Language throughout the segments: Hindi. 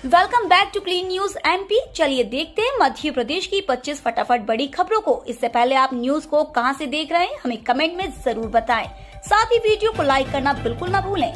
Welcome back to clean news MP. चलिए देखते हैं मध्य प्रदेश की 25 फटाफट बड़ी खबरों को। इससे पहले आप न्यूज को कहां से देख रहे हैं हमें कमेंट में जरूर बताएं। साथ ही वीडियो को लाइक करना बिल्कुल ना भूलें।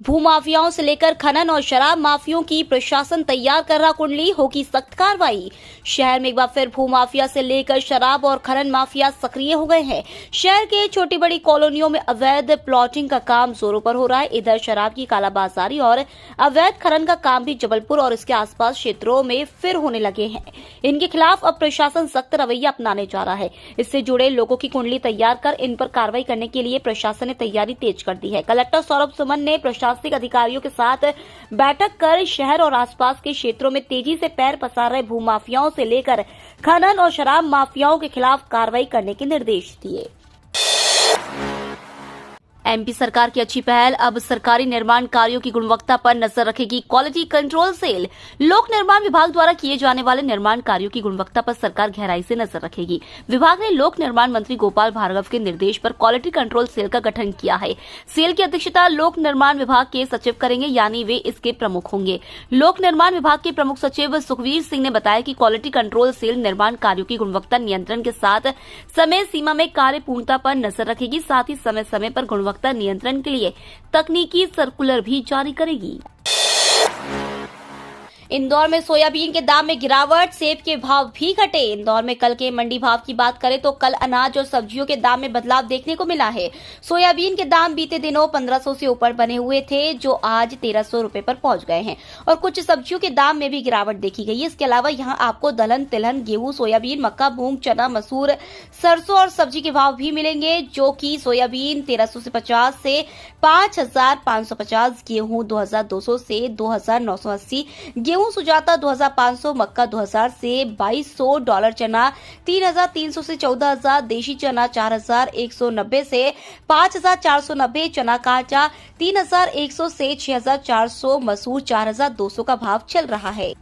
भूमाफियाओं से लेकर खनन और शराब माफियाओं की प्रशासन तैयार कर रहा कुंडली, होगी सख्त कार्रवाई। शहर में एक बार फिर भूमाफिया से लेकर शराब और खनन माफिया सक्रिय हो गए हैं। शहर के छोटी बड़ी कॉलोनियों में अवैध प्लॉटिंग का काम जोरों पर हो रहा है। इधर शराब की कालाबाजारी और अवैध खनन का काम भी जबलपुर और इसके आसपास क्षेत्रों में फिर होने लगे हैं। इनके खिलाफ अब प्रशासन सख्त रवैया अपनाने जा रहा है। इससे जुड़े लोगों की कुंडली तैयार कर इन पर कार्रवाई करने के लिए प्रशासन ने तैयारी तेज कर दी है। कलेक्टर सौरभ सुमन ने प्रशासनिक अधिकारियों के साथ बैठक कर शहर और आसपास के क्षेत्रों में तेजी से पैर पसार रहे भूमाफियाओं से लेकर खनन और शराब माफियाओं के खिलाफ कार्रवाई करने के निर्देश दिए। एमपी सरकार की अच्छी पहल, अब सरकारी निर्माण कार्यों की गुणवत्ता पर नजर रखेगी क्वालिटी कंट्रोल सेल। लोक निर्माण विभाग द्वारा किए जाने वाले निर्माण कार्यों की गुणवत्ता पर सरकार गहराई से नजर रखेगी। विभाग ने लोक निर्माण मंत्री गोपाल भार्गव के निर्देश पर क्वालिटी कंट्रोल सेल का गठन किया है। सेल की अध्यक्षता लोक निर्माण विभाग के सचिव करेंगे, यानी वे इसके प्रमुख होंगे। लोक निर्माण विभाग के प्रमुख सचिव सुखवीर सिंह ने बताया कि क्वालिटी कंट्रोल सेल निर्माण कार्यों की गुणवत्ता नियंत्रण के साथ समय सीमा में कार्य पूर्णता पर नजर रखेगी। साथ ही समय समय पर गुणवत्ता नियंत्रण के लिए तकनीकी सर्कुलर भी जारी करेगी। इंदौर में सोयाबीन के दाम में गिरावट, सेब के भाव भी घटे। इंदौर में कल के मंडी भाव की बात करें तो कल अनाज और सब्जियों के दाम में बदलाव देखने को मिला है। सोयाबीन के दाम बीते दिनों 1500 से ऊपर बने हुए थे, जो आज 1300 रुपए पर पहुंच गए हैं और कुछ सब्जियों के दाम में भी गिरावट देखी गई है। इसके अलावा यहां आपको दलहन, तिलहन, गेहूं, सोयाबीन, मक्का, मूंग, चना, मसूर, सरसों और सब्जी के भाव भी मिलेंगे, जो कि सोयाबीन 1350 से 5550, गेहूं 2200 से 2980, गेहूं सुजाता 2500, मक्का 2000 से 2200, डॉलर चना 3300 से 14000, देशी चना 4190 से 5490, चना काचा 3100 से 6400, मसूर 4200 का भाव चल रहा है।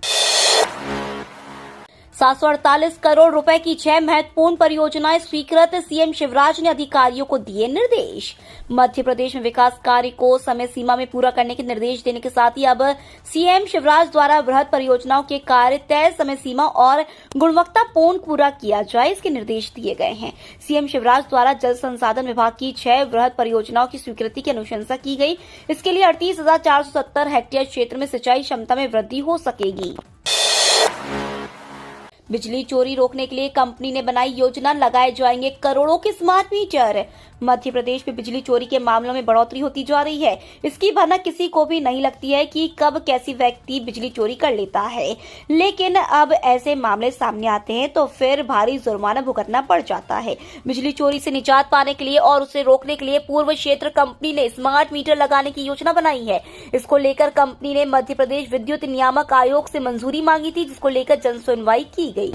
748 करोड़ रुपए की 6 महत्वपूर्ण परियोजनाएं स्वीकृत, सीएम शिवराज ने अधिकारियों को दिए निर्देश। मध्य प्रदेश में विकास कार्य को समय सीमा में पूरा करने के निर्देश देने के साथ ही अब सीएम शिवराज द्वारा बृहद परियोजनाओं के कार्य तय समय सीमा और गुणवत्तापूर्ण पूरा किया जाए, इसके निर्देश दिए गए हैं। सीएम शिवराज द्वारा जल संसाधन विभाग की 6 बृहद परियोजनाओं की स्वीकृति की अनुशंसा की गई। इसके लिए 38,470 हेक्टेयर क्षेत्र में सिंचाई क्षमता में वृद्धि हो सकेगी। बिजली चोरी रोकने के लिए कंपनी ने बनाई योजना, लगाए जाएंगे करोड़ों के स्मार्ट मीटर। मध्य प्रदेश में बिजली चोरी के मामलों में बढ़ोतरी होती जा रही है। इसकी भनक किसी को भी नहीं लगती है कि कब कैसी व्यक्ति बिजली चोरी कर लेता है, लेकिन अब ऐसे मामले सामने आते हैं तो फिर भारी जुर्माना भुगतना पड़ जाता है। बिजली चोरी से निजात पाने के लिए और उसे रोकने के लिए पूर्व क्षेत्र कंपनी ने स्मार्ट मीटर लगाने की योजना बनाई है। इसको लेकर कंपनी ने मध्य प्रदेश विद्युत नियामक आयोग से मंजूरी मांगी थी, जिसको लेकर जन सुनवाई की गई।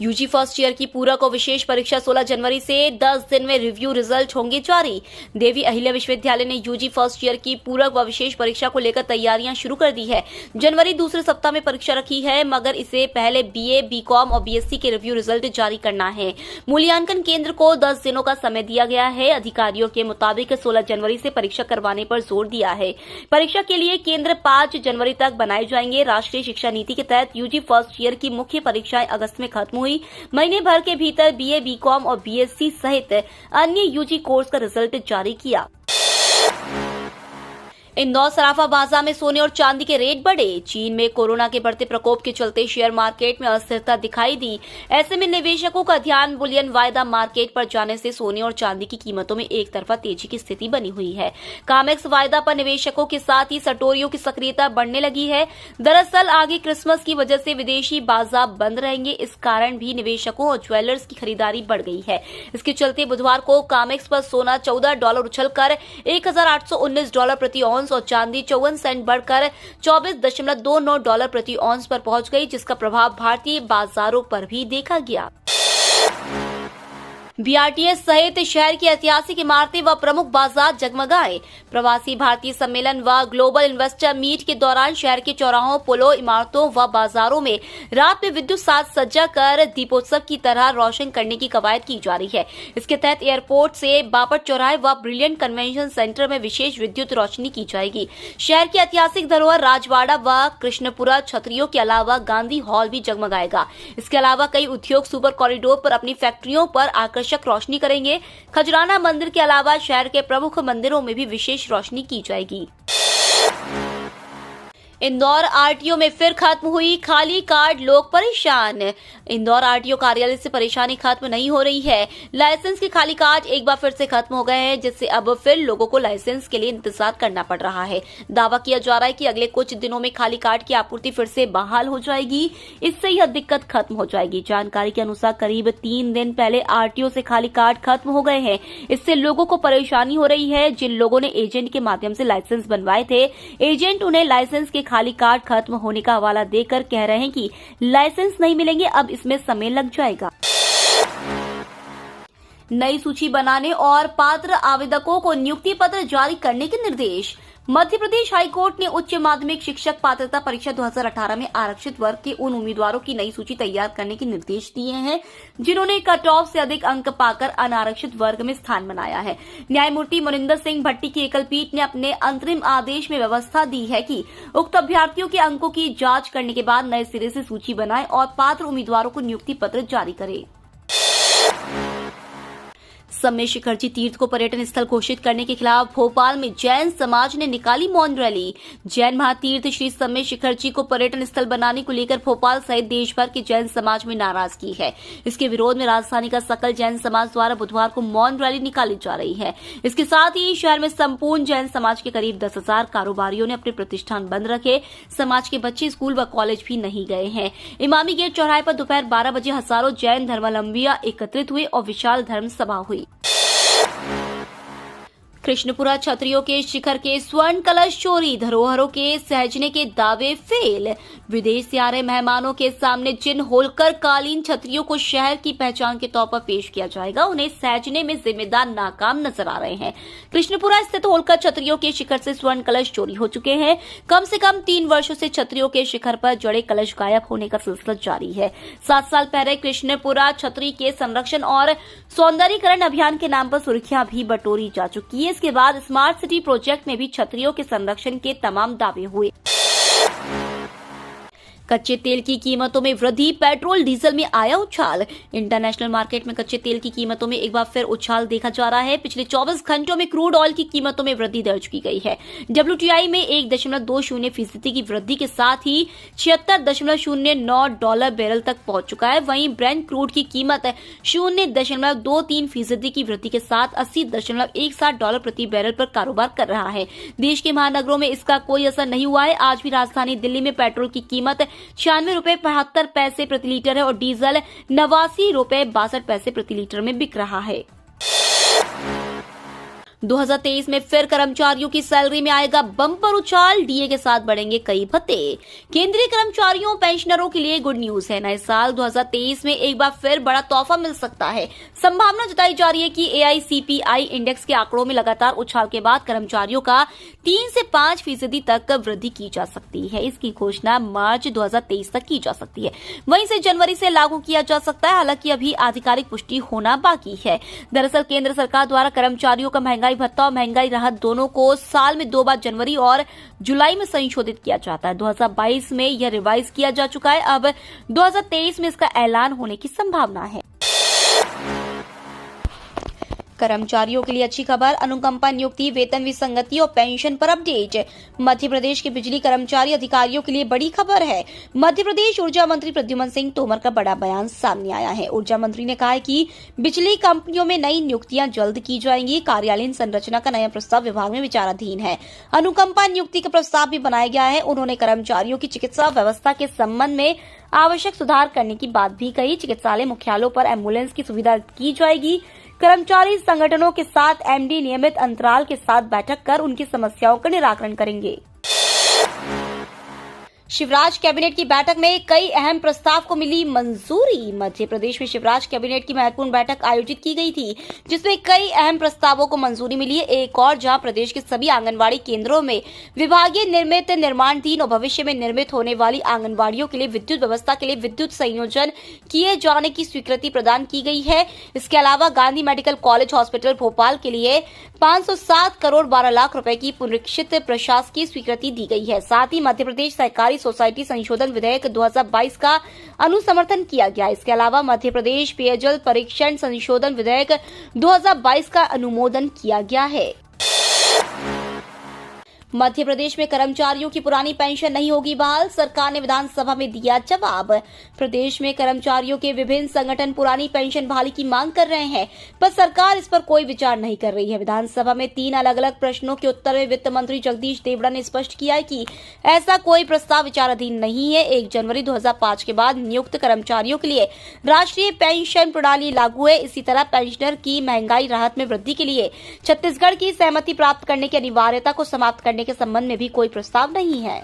यूजी फर्स्ट ईयर की पूरक और विशेष परीक्षा 16 जनवरी से 10 दिन में रिव्यू रिजल्ट होंगे जारी। देवी अहिल्या विश्वविद्यालय ने यूजी फर्स्ट ईयर की पूरक व विशेष परीक्षा को लेकर तैयारियां शुरू कर दी है। जनवरी दूसरे सप्ताह में परीक्षा रखी है, मगर इसे पहले बीए, बीकॉम और बीएससी के रिव्यू रिजल्ट जारी करना है। मूल्यांकन केंद्र को 10 दिनों का समय दिया गया है। अधिकारियों के मुताबिक 16 जनवरी से परीक्षा करवाने पर जोर दिया है। परीक्षा के लिए केंद्र 5 जनवरी तक बनाए जाएंगे। राष्ट्रीय शिक्षा नीति के तहत यूजी फर्स्ट ईयर की मुख्य परीक्षाएं अगस्त में खत्म हुई। महीने भर के भीतर बीए, बीकॉम और बीएससी सहित अन्य यूजी कोर्स का रिजल्ट जारी किया। इंदौर सराफा बाजार में सोने और चांदी के रेट बढ़े। चीन में कोरोना के बढ़ते प्रकोप के चलते शेयर मार्केट में अस्थिरता दिखाई दी। ऐसे में निवेशकों का ध्यान बुलियन वायदा मार्केट पर जाने से सोने और चांदी की कीमतों में एक तरफा तेजी की स्थिति बनी हुई है। कामेक्स वायदा पर निवेशकों के साथ ही सटोरियों की सक्रियता बढ़ने लगी है। दरअसल आगे क्रिसमस की वजह से विदेशी बाजार बंद रहेंगे, इस कारण भी निवेशकों और ज्वेलर्स की खरीदारी बढ़ गई है। इसके चलते बुधवार को कामेक्स पर सोना $14 उछलकर $1,819 प्रति ऑन्स और चांदी 54 सेंट बढ़कर $24.29 प्रति ऑन्स पर पहुंच गई, जिसका प्रभाव भारतीय बाजारों पर भी देखा गया। बीआरटीएस सहित शहर की ऐतिहासिक इमारतें व प्रमुख बाजार जगमगाए। प्रवासी भारतीय सम्मेलन व ग्लोबल इन्वेस्टर मीट के दौरान शहर के चौराहों, पुलों, इमारतों व बाजारों में रात में विद्युत साज सज्जा कर दीपोत्सव की तरह रोशन करने की कवायद की जा रही है। इसके तहत एयरपोर्ट से बापट चौराहे व ब्रिलियंट कन्वेंशन सेंटर में विशेष विद्युत रोशनी की जाएगी। शहर की ऐतिहासिक धरोहर राजवाड़ा व कृष्णपुरा छतरियों के अलावा गांधी हॉल भी जगमगाएगा। इसके अलावा कई उद्योग सुपर कॉरिडोर पर अपनी फैक्ट्रियों पर आकर्षक रोशनी करेंगे। खजराना मंदिर के अलावा शहर के प्रमुख मंदिरों में भी विशेष रोशनी की जाएगी। इंदौर आरटीओ में फिर खत्म हुई खाली कार्ड, लोग परेशान। इंदौर आरटीओ कार्यालय से परेशानी खत्म नहीं हो रही है। लाइसेंस के खाली कार्ड एक बार फिर से खत्म हो गए हैं, जिससे अब फिर लोगों को लाइसेंस के लिए इंतजार करना पड़ रहा है। दावा किया जा रहा है कि अगले कुछ दिनों में खाली कार्ड की आपूर्ति फिर से बहाल हो जाएगी। इससे यह दिक्कत खत्म हो जाएगी। जानकारी के अनुसार करीब 3 दिन पहले आरटीओ से खाली कार्ड खत्म हो गए हैं। इससे लोगों को परेशानी हो रही है। जिन लोगों ने एजेंट के माध्यम से लाइसेंस बनवाए थे, एजेंट उन्हें लाइसेंस के खाली कार्ड खत्म होने का हवाला देकर कह रहे हैं कि लाइसेंस नहीं मिलेंगे, अब इसमें समय लग जाएगा। नई सूची बनाने और पात्र आवेदकों को नियुक्ति पत्र जारी करने के निर्देश। मध्य प्रदेश हाईकोर्ट ने उच्च माध्यमिक शिक्षक पात्रता परीक्षा 2018 में आरक्षित वर्ग के उन उम्मीदवारों की नई सूची तैयार करने के निर्देश दिए हैं जिन्होंने कट ऑफ से अधिक अंक पाकर अनारक्षित वर्ग में स्थान बनाया है। न्यायमूर्ति मोनिंदर सिंह भट्टी की एकल पीठ ने अपने अंतरिम आदेश में व्यवस्था दी है कि उक्त अभ्यर्थियों के अंकों की जांच करने के बाद नए सिरे से सूची बनाए और पात्र उम्मीदवारों को नियुक्ति पत्र जारी करे। समय शिखरजी तीर्थ को पर्यटन स्थल घोषित करने के खिलाफ भोपाल में जैन समाज ने निकाली मौन रैली। जैन महातीर्थ श्री समय शिखरजी को पर्यटन स्थल बनाने को लेकर भोपाल सहित देश भर के जैन समाज में नाराजगी है। इसके विरोध में राजधानी का सकल जैन समाज द्वारा बुधवार को मौन रैली निकाली जा रही है। इसके साथ ही शहर में संपूर्ण जैन समाज के करीब 10,000 कारोबारियों ने अपने प्रतिष्ठान बंद रखे। समाज के बच्चे स्कूल व कॉलेज भी नहीं गए हैं। इमामी गेट चौराहे पर दोपहर 12 बजे हजारों जैन धर्मावलंबियां एकत्रित हुए और विशाल धर्म सभा हुई। कृष्णपुरा छतरियों के शिखर के स्वर्ण कलश चोरी, धरोहरों के सहजने के दावे फेल। विदेश से आ रहे मेहमानों के सामने जिन होलकर कालीन छतरियों को शहर की पहचान के तौर पर पेश किया जाएगा, उन्हें सहजने में जिम्मेदार नाकाम नजर आ रहे हैं। कृष्णपुरा स्थित होलकर छतरियों के शिखर से स्वर्ण कलश चोरी हो चुके हैं। कम से कम 3 वर्षों से छतरियों के शिखर पर जड़े कलश गायब होने का सिलसिला जारी है। 7 साल पहले कृष्णपुरा छतरी के संरक्षण और सौंदर्यीकरण अभियान के नाम पर सुर्खियां भी बटोरी जा चुकी है। इसके बाद स्मार्ट सिटी प्रोजेक्ट में भी छतरियों के संरक्षण के तमाम दावे हुए। कच्चे तेल की कीमतों में वृद्धि, पेट्रोल डीजल में आया उछाल। इंटरनेशनल मार्केट में कच्चे तेल की कीमतों में एक बार फिर उछाल देखा जा रहा है। पिछले 24 घंटों में क्रूड ऑयल की कीमतों में वृद्धि दर्ज की गई है। WTI में 1.20% की वृद्धि के साथ ही $76.09 बैरल तक पहुंच चुका है। वहीं ब्रेंट क्रूड की कीमत 0.23% की वृद्धि के साथ $80.17 प्रति बैरल पर कारोबार कर रहा है। देश के महानगरों में इसका कोई असर नहीं हुआ है। आज भी राजधानी दिल्ली में पेट्रोल की कीमत ₹96.72 प्रति लीटर है और डीजल ₹89.62 प्रति लीटर में बिक रहा है। 2023 में फिर कर्मचारियों की सैलरी में आएगा बम्पर उछाल, डीए के साथ बढ़ेंगे कई भत्ते। केंद्रीय कर्मचारियों पेंशनरों के लिए गुड न्यूज है। नए साल 2023 में एक बार फिर बड़ा तोहफा मिल सकता है। संभावना जताई जा रही है कि AICPI इंडेक्स के आंकड़ों में लगातार उछाल के बाद कर्मचारियों का 3 से 5% तक वृद्धि की जा सकती है। इसकी घोषणा मार्च 2023 तक की जा सकती है। वहीं से जनवरी से लागू किया जा सकता है। हालांकि अभी आधिकारिक पुष्टि होना बाकी है। दरअसल केंद्र सरकार द्वारा कर्मचारियों का महंगाई भत्ता और महंगाई राहत दोनों को साल में 2 बार जनवरी और जुलाई में संशोधित किया जाता है। 2022 में यह रिवाइज किया जा चुका है। अब 2023 में इसका ऐलान होने की संभावना है। कर्मचारियों के लिए अच्छी खबर, अनुकंपा नियुक्ति, वेतन विसंगति और पेंशन पर अपडेट। मध्य प्रदेश के बिजली कर्मचारी अधिकारियों के लिए बड़ी खबर है। मध्य प्रदेश ऊर्जा मंत्री प्रद्युमन सिंह तोमर का बड़ा बयान सामने आया है। ऊर्जा मंत्री ने कहा है कि बिजली कंपनियों में नई नियुक्तियां जल्द की जाएंगी। कार्यालयीन संरचना का नया प्रस्ताव विभाग में विचाराधीन है। अनुकंपा नियुक्ति का प्रस्ताव भी बनाया गया है। उन्होंने कर्मचारियों की चिकित्सा व्यवस्था के संबंध में आवश्यक सुधार करने की बात भी कही। चिकित्सालय मुख्यालयों पर एम्बुलेंस की सुविधा की जाएगी। कर्मचारी संगठनों के साथ MD नियमित अंतराल के साथ बैठक कर उनकी समस्याओं का निराकरण करेंगे। शिवराज कैबिनेट की बैठक में कई अहम प्रस्ताव को मिली मंजूरी। मध्य प्रदेश में शिवराज कैबिनेट की महत्वपूर्ण बैठक आयोजित की गई थी, जिसमें कई अहम प्रस्तावों को मंजूरी मिली है। एक और जहां प्रदेश के सभी आंगनबाड़ी केंद्रों में विभागीय निर्मित, निर्माणाधीन और भविष्य में निर्मित होने वाली आंगनबाड़ियों के लिए विद्युत व्यवस्था के लिए विद्युत संयोजन किए जाने की स्वीकृति प्रदान की गई है। इसके अलावा Gandhi medical college hospital Bhopal के लिए 507 करोड़ 12 लाख रुपए की पुनरीक्षित प्रशासकीय स्वीकृति दी गई है। साथ ही मध्य प्रदेश सहकारी सोसाइटी संशोधन विधेयक 2022 का अनुसमर्थन किया गया। इसके अलावा मध्य प्रदेश पेयजल परीक्षण संशोधन विधेयक 2022 का अनुमोदन किया गया है। मध्य प्रदेश में कर्मचारियों की पुरानी पेंशन नहीं होगी बहाल, सरकार ने विधानसभा में दिया जवाब। प्रदेश में कर्मचारियों के विभिन्न संगठन पुरानी पेंशन बहाली की मांग कर रहे हैं, पर सरकार इस पर कोई विचार नहीं कर रही है। विधानसभा में 3 अलग अलग प्रश्नों के उत्तर में वित्त मंत्री जगदीश देवड़ा ने स्पष्ट किया है कि ऐसा कोई प्रस्ताव विचाराधीन नहीं है। 1 जनवरी 2005 के बाद नियुक्त कर्मचारियों के लिए राष्ट्रीय पेंशन प्रणाली लागू है। इसी तरह पेंशनर की महंगाई राहत में वृद्धि के लिए छत्तीसगढ़ की सहमति प्राप्त करने की अनिवार्यता को समाप्त करने के संबंध में भी कोई प्रस्ताव नहीं है।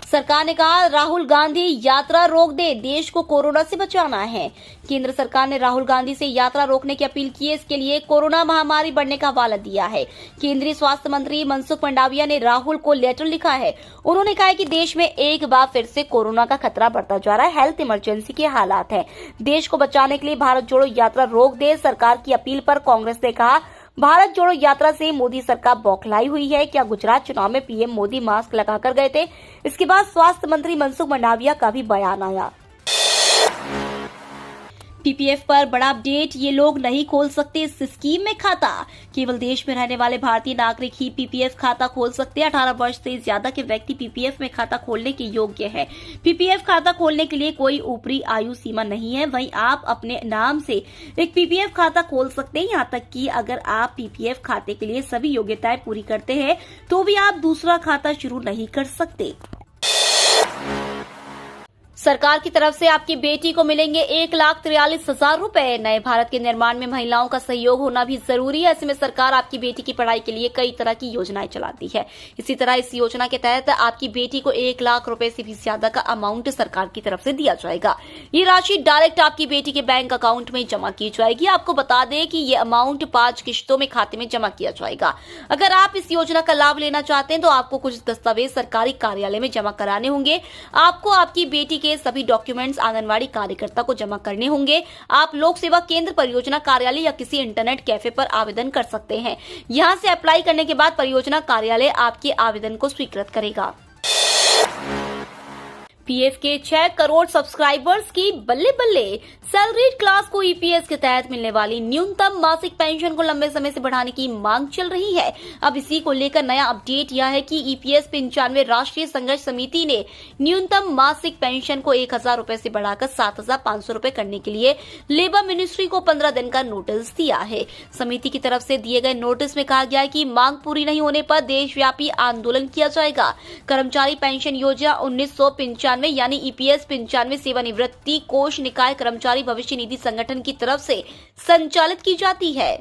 सरकार ने कहा, राहुल गांधी यात्रा रोक दे, देश को कोरोना से बचाना है। केंद्र सरकार ने राहुल गांधी से यात्रा रोकने की अपील की है। इसके लिए कोरोना महामारी बढ़ने का हवाला दिया है। केंद्रीय स्वास्थ्य मंत्री मनसुख मंडाविया ने राहुल को लेटर लिखा है। उन्होंने कहा है कि देश में एक बार फिर से कोरोना का खतरा बढ़ता जा रहा है। हेल्थ इमरजेंसी के हालात हैं। देश को बचाने के लिए भारत जोड़ो यात्रा रोक दे। सरकार की अपील पर कांग्रेस ने कहा, भारत जोड़ो यात्रा से मोदी सरकार बौखलाई हुई है। क्या गुजरात चुनाव में पीएम मोदी मास्क लगाकर गए थे? इसके बाद स्वास्थ्य मंत्री मनसुख मंडाविया का भी बयान आया। पीपीएफ पर बड़ा अपडेट, ये लोग नहीं खोल सकते इस स्कीम में खाता। केवल देश में रहने वाले भारतीय नागरिक ही पीपीएफ खाता खोल सकते हैं। 18 वर्ष से ज्यादा के व्यक्ति पीपीएफ में खाता खोलने के योग्य है। पीपीएफ खाता खोलने के लिए कोई ऊपरी आयु सीमा नहीं है। वहीं आप अपने नाम से एक पीपीएफ खाता खोल सकते हैं। यहाँ तक कि अगर आप पीपीएफ खाते के लिए सभी योग्यताएं पूरी करते हैं तो भी आप दूसरा खाता शुरू नहीं कर सकते। सरकार की तरफ से आपकी बेटी को मिलेंगे 1,43,000 रुपए। नए भारत के निर्माण में महिलाओं का सहयोग होना भी जरूरी है। ऐसे में सरकार आपकी बेटी की पढ़ाई के लिए कई तरह की योजनाएं चलाती है। इसी तरह इस योजना के तहत आपकी बेटी को 1 लाख रुपए से भी ज्यादा का अमाउंट सरकार की तरफ से दिया जाएगा। ये राशि डायरेक्ट आपकी बेटी के बैंक अकाउंट में जमा की जाएगी। आपको बता दें कि ये अमाउंट 5 किश्तों में खाते में जमा किया जाएगा। अगर आप इस योजना का लाभ लेना चाहते हैं तो आपको कुछ दस्तावेज सरकारी कार्यालय में जमा कराने होंगे। आपको आपकी बेटी के सभी डॉक्यूमेंट्स आंगनवाड़ी कार्यकर्ता को जमा करने होंगे। आप लोक सेवा केंद्र, परियोजना कार्यालय या किसी इंटरनेट कैफे पर आवेदन कर सकते हैं। यहां से अप्लाई करने के बाद परियोजना कार्यालय आपके आवेदन को स्वीकृत करेगा। पीएफ के 6 करोड़ सब्सक्राइबर्स की बल्ले बल्ले। सैलरीड क्लास को ईपीएस के तहत मिलने वाली न्यूनतम मासिक पेंशन को लंबे समय से बढ़ाने की मांग चल रही है। अब इसी को लेकर नया अपडेट यह है कि ईपीएस 95 राष्ट्रीय संघर्ष समिति ने न्यूनतम मासिक पेंशन को 1,000 रुपए से बढ़ाकर 7,500 रुपए करने के लिए लेबर मिनिस्ट्री को 15 दिन का नोटिस दिया है। समिति की तरफ से दिए गए नोटिस में कहा गया है कि मांग पूरी नहीं होने पर देशव्यापी आंदोलन किया जाएगा। कर्मचारी पेंशन योजना 1995 यानी ईपीएस 95 सेवानिवृत्ति कोष निकाय कर्मचारी भविष्य निधि संगठन की तरफ से संचालित की जाती है।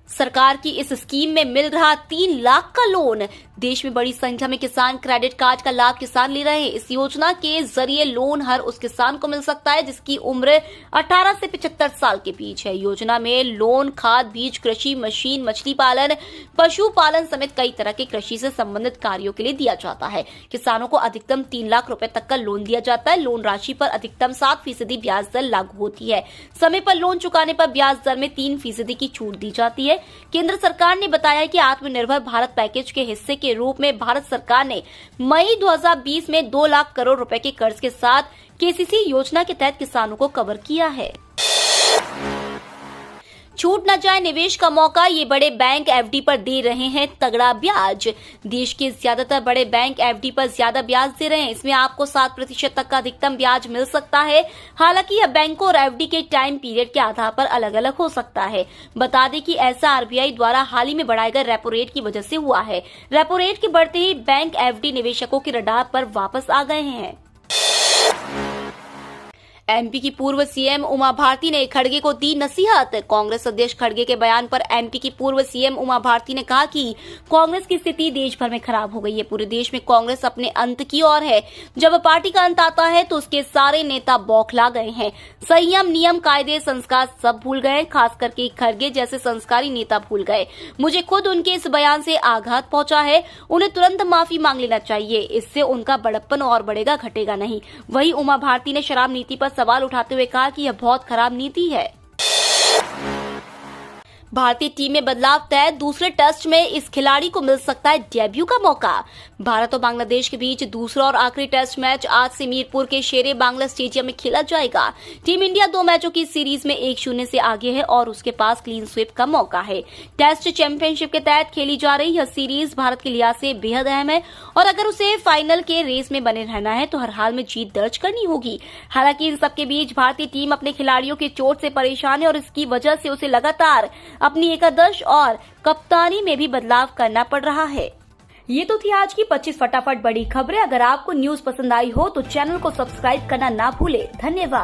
सरकार की इस स्कीम में मिल रहा 3 लाख का लोन। देश में बड़ी संख्या में किसान क्रेडिट कार्ड का लाभ किसान ले रहे हैं। इस योजना के जरिए लोन हर उस किसान को मिल सकता है जिसकी उम्र 18 से 75 साल के बीच है। योजना में लोन खाद, बीज, कृषि मशीन, मछली पालन, पशुपालन समेत कई तरह के कृषि से संबंधित कार्यों के लिए दिया जाता है। किसानों को अधिकतम 3 लाख रुपए तक का लोन दिया जाता है। लोन राशि पर अधिकतम 7% ब्याज दर लागू होती है। समय पर लोन चुकाने पर ब्याज दर में 3% की छूट दी जाती है। केंद्र सरकार ने बताया कि आत्मनिर्भर भारत पैकेज के हिस्से के रूप में भारत सरकार ने मई 2020 में 2 लाख करोड़ रुपए के कर्ज के साथ केसीसी योजना के तहत किसानों को कवर किया है। छूट न जाए निवेश का मौका, ये बड़े बैंक एफडी पर दे रहे हैं तगड़ा ब्याज। देश के ज्यादातर बड़े बैंक एफडी पर ज्यादा ब्याज दे रहे हैं। इसमें आपको 7% तक का अधिकतम ब्याज मिल सकता है। हालांकि यह बैंकों और एफडी के टाइम पीरियड के आधार पर अलग अलग हो सकता है। बता दें कि ऐसा आरबीआई द्वारा हाल ही में बढ़ाए गए रेपो रेट की वजह से हुआ है। रेपो रेट के बढ़ते ही बैंक एफडी निवेशकों के रडार पर वापस आ गए हैं। एमपी की पूर्व सीएम उमा भारती ने खड़गे को दी नसीहत। कांग्रेस अध्यक्ष खड़गे के बयान पर एमपी की पूर्व सीएम उमा भारती ने कहा कि कांग्रेस की स्थिति देश भर में खराब हो गई है। पूरे देश में कांग्रेस अपने अंत की ओर है। जब पार्टी का अंत आता है तो उसके सारे नेता बौखला गए हैं। संयम, नियम, कायदे, संस्कार सब भूल गए। खास करके खड़गे जैसे संस्कारी नेता भूल गए। मुझे खुद उनके इस बयान से आघात पहुंचा है। उन्हें तुरंत माफी मांग लेना चाहिए। इससे उनका बड़प्पन और बढ़ेगा, घटेगा नहीं। वहीं उमा भारती ने शराब नीति पर सवाल उठाते हुए कहा कि यह बहुत खराब नीति है। भारतीय टीम में बदलाव तय। दूसरे टेस्ट में इस खिलाड़ी को मिल सकता है डेब्यू का मौका। भारत और बांग्लादेश के बीच दूसरा और आखिरी टेस्ट मैच आज से मीरपुर के शेरे बांग्ला स्टेडियम में खेला जाएगा। टीम इंडिया 2 मैचों की सीरीज में 1-0 से आगे है और उसके पास क्लीन स्वीप का मौका है। टेस्ट चैंपियनशिप के तहत खेली जा रही यह सीरीज भारत के लिहाज से बेहद अहम है और अगर उसे फाइनल के रेस में बने रहना है तो हर हाल में जीत दर्ज करनी होगी। हालांकि इन सबके बीच भारतीय टीम अपने खिलाड़ियों की चोट से परेशान है और इसकी वजह से उसे लगातार अपनी एकादश और कप्तानी में भी बदलाव करना पड़ रहा है। ये तो थी आज की 25 फटाफट बड़ी खबरें। अगर आपको न्यूज पसंद आई हो तो चैनल को सब्सक्राइब करना ना भूले। धन्यवाद।